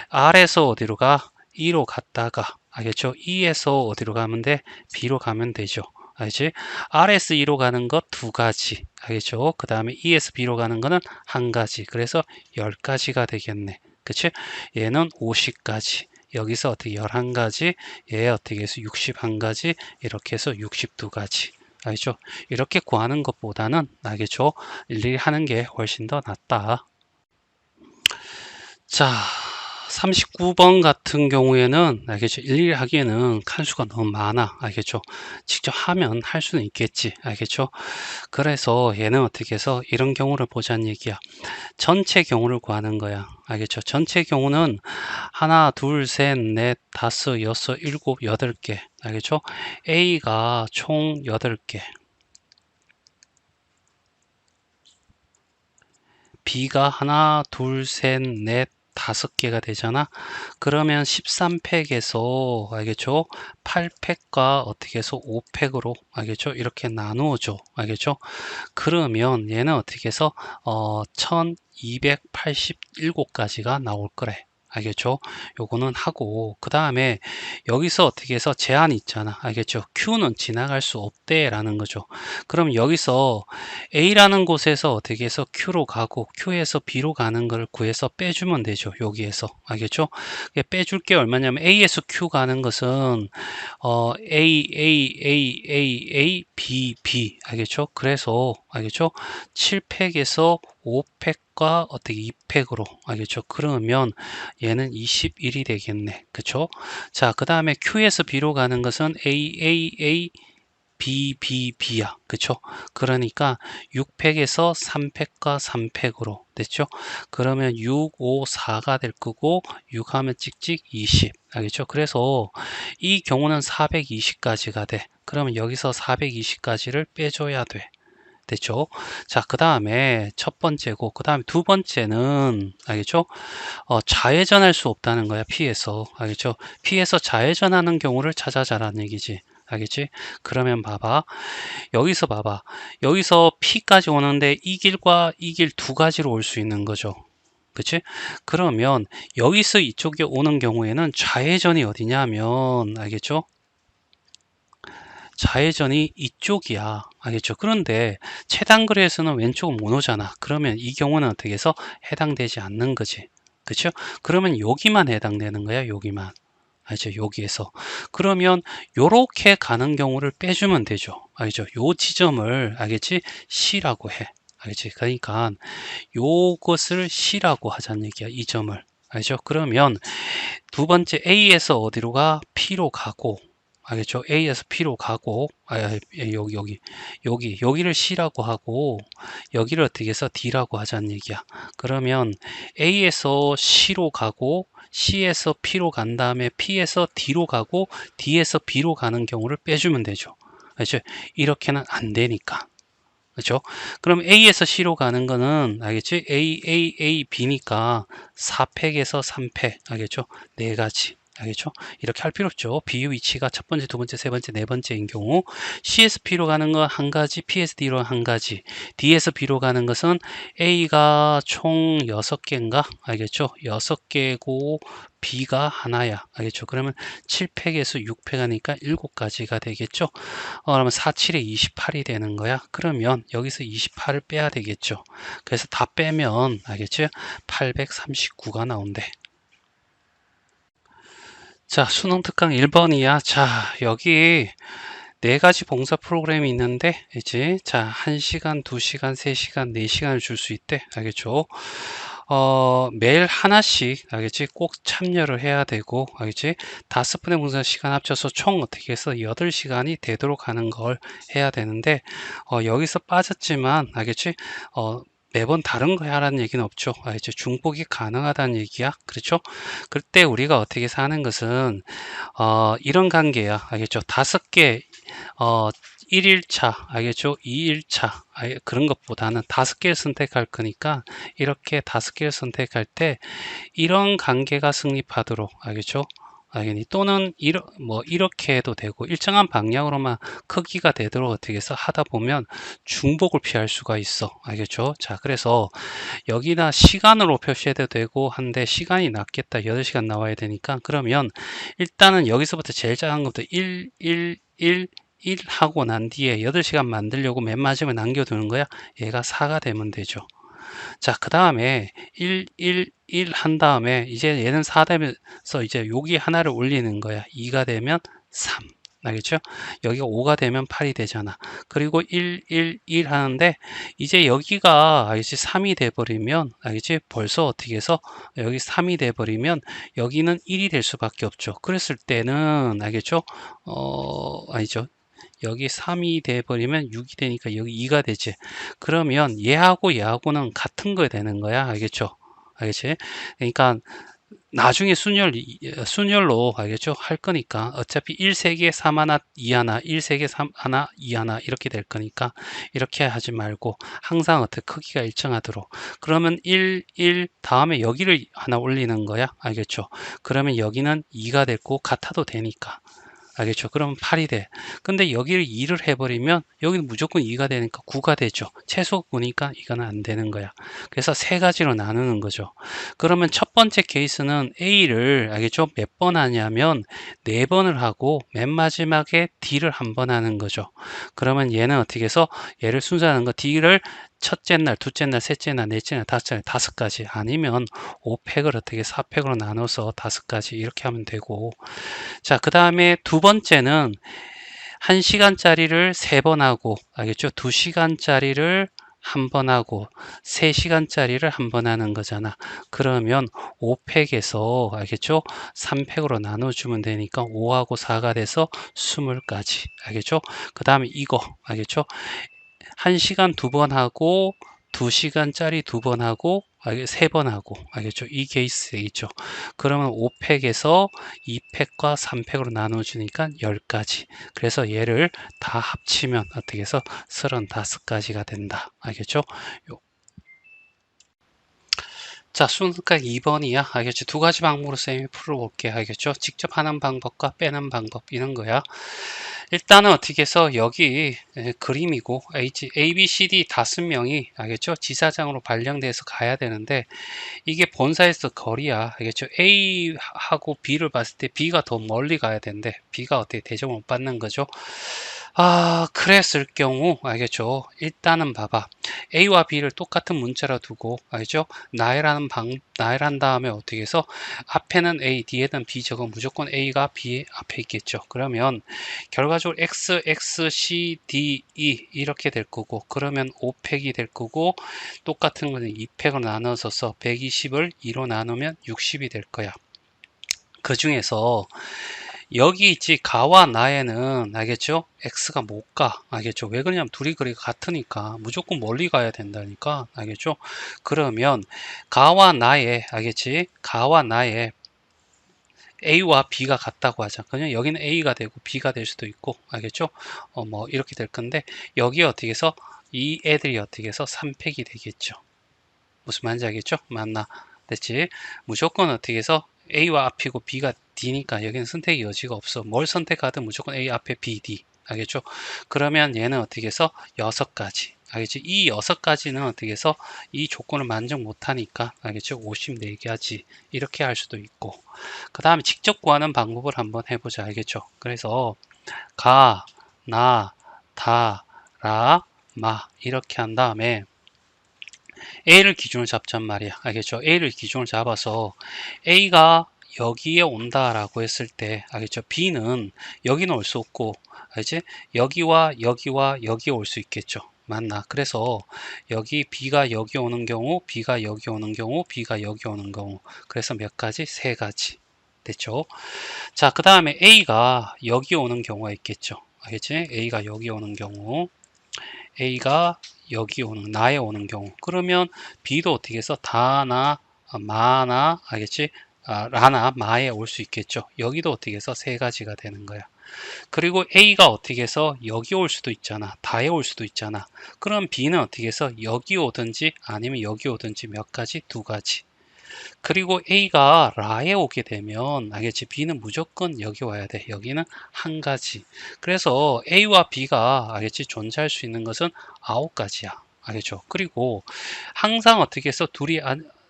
R에서 어디로 가? 2로 갔다가 알겠죠? E에서 어디로 가면 돼? B로 가면 되죠. 알지? R에서 E로 가는 것 2가지. 알겠죠? 그 다음에 E에서 B로 가는 거는 1가지. 그래서 10가지가 되겠네. 그치? 얘는 50가지. 여기서 어떻게 11가지, 얘 어떻게 해서 61가지, 이렇게 해서 62가지. 알죠? 이렇게 구하는 것보다는 알겠죠? 일일이 하는 게 훨씬 더 낫다. 자, 39번 같은 경우에는 알겠죠? 일일이 하기에는 칸수가 너무 많아. 알겠죠? 직접 하면 할 수는 있겠지. 알겠죠? 그래서 얘는 어떻게 해서 이런 경우를 보자는 얘기야. 전체 경우를 구하는 거야. 알겠죠? 전체 경우는 하나, 둘, 셋, 넷, 다섯, 여섯, 일곱, 8개. 알겠죠? A가 총 8개. B가 하나, 둘, 셋, 넷, 5개가 되잖아. 그러면 13팩에서 알겠죠? 8팩과 어떻게 해서 5팩으로 알겠죠? 이렇게 나누어줘. 알겠죠? 그러면 얘는 어떻게 해서 1287가지가 나올 거래. 알겠죠? 요거는 하고 그 다음에 여기서 어떻게 해서 제한이 있잖아. 알겠죠? Q는 지나갈 수 없대 라는 거죠. 그럼 여기서 A라는 곳에서 어떻게 해서 Q로 가고 Q에서 B로 가는 걸 구해서 빼주면 되죠. 여기에서 알겠죠? 빼줄 게 얼마냐면 A에서 Q 가는 것은 A, B 알겠죠? 그래서 알겠죠? 7팩에서 5팩과 어떻게 2팩으로 알겠죠? 그러면 얘는 21이 되겠네. 그쵸? 자, 그 다음에 Q에서 B로 가는 것은 A, B야. 그쵸? 그러니까 6팩에서 3팩과 3팩으로 됐죠? 그러면 6, 5, 4가 될 거고 6 하면 찍찍 20. 알겠죠? 그래서 이 경우는 420까지가 돼. 그러면 여기서 420까지를 빼줘야 돼. 됐죠? 자, 그 다음에 첫 번째고, 그 다음에 두 번째는, 알겠죠? 좌회전할 수 없다는 거야, P에서. 알겠죠? P에서 좌회전하는 경우를 찾아자라는 얘기지. 알겠지? 그러면 봐봐. 여기서 봐봐. 여기서 P까지 오는데 이 길과 이 길 2가지로 올 수 있는 거죠. 그치? 그러면 여기서 이쪽에 오는 경우에는 좌회전이 어디냐면, 알겠죠? 좌회전이 이쪽이야. 알겠죠? 그런데 최단거리에서는 왼쪽은 못 오잖아. 그러면 이 경우는 어떻게 해서 해당되지 않는 거지. 그쵸? 그러면 여기만 해당되는 거야. 여기만. 알죠? 여기에서. 그러면 요렇게 가는 경우를 빼주면 되죠. 알죠? 요 지점을 알겠지? C라고 해. 알겠지? 그러니까 요것을 C라고 하자는 얘기야. 이 점을. 알죠? 그러면 두 번째 A에서 어디로 가? P로 가고 알겠죠? A에서 P로 가고 여기를 C라고 하고 여기를 어떻게 해서 D라고 하자는 얘기야. 그러면 A에서 C로 가고 C에서 P로 간 다음에 P에서 D로 가고 D에서 B로 가는 경우를 빼주면 되죠. 알죠? 이렇게는 안 되니까. 그렇죠? 그럼 A에서 C로 가는 거는 알겠지? B니까 4팩에서 3팩 알겠죠? 4가지 알겠죠? 이렇게 할 필요 없죠. B 위치가 첫 번째, 두 번째, 세 번째, 네 번째인 경우 C에서 P로 가는 건 1가지, P에서 D로 1가지, D에서 B로 가는 것은 A가 총 6개인가? 알겠죠? 6개고 B가 하나야. 알겠죠? 그러면 7팩에서 6팩 하니까 7가지가 되겠죠? 그러면 4, 7에 28이 되는 거야. 그러면 여기서 28을 빼야 되겠죠. 그래서 다 빼면 알겠죠? 839가 나온대. 자, 수능 특강 1번이야. 자, 여기 4가지 봉사 프로그램이 있는데 이제 자, 1시간, 2시간, 3시간, 4시간을 줄 수 있대. 알겠죠? 매일 하나씩 알겠지? 꼭 참여를 해야 되고 알겠지? 5분의 봉사 시간 합쳐서 총 어떻게 해서 8시간이 되도록 하는 걸 해야 되는데 여기서 빠졌지만 알겠지? 매번 다른 거 하라는 얘기는 없죠. 알겠죠? 중복이 가능하다는 얘기야. 그렇죠? 그때 우리가 어떻게 해서 하는 것은 이런 관계야. 알겠죠? 5개 1일차, 알겠죠? 2일차, 그런 것보다는 5개를 선택할 거니까 이렇게 5개를 선택할 때 이런 관계가 성립하도록, 알겠죠? 알겠니? 또는 이렇게 해도 되고 일정한 방향으로만 크기가 되도록 어떻게 해서 하다 보면 중복을 피할 수가 있어. 알겠죠? 자, 그래서 여기다 시간으로 표시해도 되고 한데 시간이 낮겠다. 8시간 나와야 되니까 그러면 일단은 여기서부터 제일 작은 것부터 1 하고 난 뒤에 8시간 만들려고 맨 마지막에 남겨두는 거야. 얘가 4가 되면 되죠. 자, 그 다음에 1 한 다음에 이제 얘는 4 되면서 이제 여기 하나를 올리는 거야. 2가 되면 3. 알겠죠? 여기가 5가 되면 8이 되잖아. 그리고 1 하는데 이제 여기가 알겠지? 3이 돼버리면 알겠지? 벌써 어떻게 해서 여기 3이 돼버리면 여기는 1이 될 수밖에 없죠. 그랬을 때는 알겠죠? 아니죠. 여기 3이 돼버리면 6이 되니까 여기 2가 되지. 그러면 얘하고 얘하고는 같은 거 되는 거야. 알겠죠? 알겠지? 그러니까 나중에 순열로 알겠죠? 할 거니까 어차피 1 3개 3 하나 2 하나 1 3개 3 하나 2 하나 이렇게 될 거니까 이렇게 하지 말고 항상 어떻게 크기가 일정하도록 그러면 1 다음에 여기를 하나 올리는 거야. 알겠죠? 그러면 여기는 2가 됐고 같아도 되니까 알겠죠? 그러면 8이 돼. 근데 여기를 2를 해버리면 여기는 무조건 2가 되니까 9가 되죠. 최소 9니까 이거는 안 되는 거야. 그래서 세 가지로 나누는 거죠. 그러면 첫 번째 케이스는 A를 알겠죠? 몇 번 하냐면 4번을 하고 맨 마지막에 D를 한 번 하는 거죠. 그러면 얘는 어떻게 해서 얘를 순서하는 거 D를 첫째 날, 둘째 날, 셋째 날, 넷째 날, 다섯째 날, 5가지 아니면 5팩을 어떻게 4팩으로 나눠서 5가지 이렇게 하면 되고 자, 그 다음에 두 번째는 1시간짜리를 3번 하고, 알겠죠? 2시간짜리를 한 번 하고, 3시간짜리를 한 번 하는 거잖아. 그러면 5팩에서, 알겠죠? 3팩으로 나눠주면 되니까 5하고 4가 돼서 20가지. 알겠죠? 그 다음에 이거, 알겠죠? 1시간 2번 하고, 2시간짜리 2번 하고, 3번 하고, 알겠죠? 이 케이스 되겠죠? 그러면 5팩에서 2팩과 3팩으로 나눠주니까 10가지. 그래서 얘를 다 합치면 어떻게 해서 35가지가 된다. 알겠죠? 자, 순서가 2번이야. 알겠죠? 두 가지 방법으로 쌤이 풀어볼게. 알겠죠? 직접 하는 방법과 빼는 방법, 이런 거야. 일단은 어떻게 해서 여기 그림이고 A, B, C, D 5명이 알겠죠? 지사장으로 발령돼서 가야 되는데 이게 본사에서 거리야. 알겠죠? A하고 B를 봤을 때 B가 더 멀리 가야 되는데 B가 어떻게 대접을 못 받는 거죠? 그랬을 경우 알겠죠? 일단은 봐봐. A와 B를 똑같은 문자로 두고 알죠? 나열한 다음에 어떻게 해서 앞에는 A, 뒤에는 B 적으면 무조건 A가 B 앞에 있겠죠. 그러면 결과적으로 X, X, C, D, E 이렇게 될 거고 그러면 5팩이 될 거고 똑같은 거는 2팩으로 나눠서 120을 2로 나누면 60이 될 거야. 그 중에서 여기 있지 가와 나에는 알겠죠? X가 못 가. 알겠죠? 왜 그러냐면 둘이 거리가 같으니까 무조건 멀리 가야 된다니까. 알겠죠? 그러면 가와 나에 알겠지? 가와 나에 A와 B가 같다고 하자. 그냥 여기는 A가 되고 B가 될 수도 있고 알겠죠? 뭐 이렇게 될 건데 여기 어떻게 해서 이 애들이 어떻게 해서 3팩이 되겠죠. 무슨 말인지 알겠죠? 맞나? 됐지? 무조건 어떻게 해서 A와 앞이고 B가 D니까 여기는 선택의 여지가 없어. 뭘 선택하든 무조건 A 앞에 B, D. 알겠죠? 그러면 얘는 어떻게 해서 6가지. 알겠지? 이 6가지는 어떻게 해서 이 조건을 만족 못하니까 알겠죠? 54가지. 이렇게 할 수도 있고. 그 다음에 직접 구하는 방법을 한번 해보자. 알겠죠? 그래서 가, 나, 다, 라, 마 이렇게 한 다음에 A를 기준으로 잡잔 말이야. 알겠죠? A를 기준으로 잡아서 A가 여기에 온다라고 했을 때 알겠죠? B는 여기는 올 수 없고 알지? 여기와 여기와 여기 올 수 있겠죠. 맞나? 그래서 여기 B가 여기 오는 경우, B가 여기 오는 경우, B가 여기 오는 경우. 그래서 몇 가지? 3가지. 됐죠? 자, 그 다음에 A가 여기 오는 경우가 있겠죠. 알겠지? A가 여기 오는 경우. A가 여기 오는 나에 오는 경우 그러면 B도 어떻게 해서 다나 마나 알겠지 라나 마에 올 수 있겠죠. 여기도 어떻게 해서 세 가지가 되는 거야. 그리고 A가 어떻게 해서 여기 올 수도 있잖아. 다에 올 수도 있잖아. 그럼 B는 어떻게 해서 여기 오든지 아니면 여기 오든지 몇 가지? 두 가지. 그리고 A가 라에 오게 되면 알겠지? B는 무조건 여기 와야 돼. 여기는 한 가지. 그래서 A와 B가 알겠지? 존재할 수 있는 것은 9가지야. 알겠죠? 그리고 항상 어떻게 해서 둘이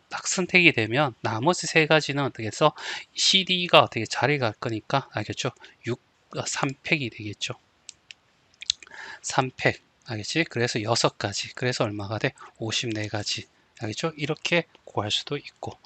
딱 선택이 되면 나머지 세 가지는 어떻게 해서 CD가 어떻게 자리가 갈 거니까 알겠죠? 3팩이 되겠죠. 3팩. 알겠지? 그래서 6가지. 그래서 얼마가 돼? 54가지. 알겠죠? 이렇게 구할 수도 있고.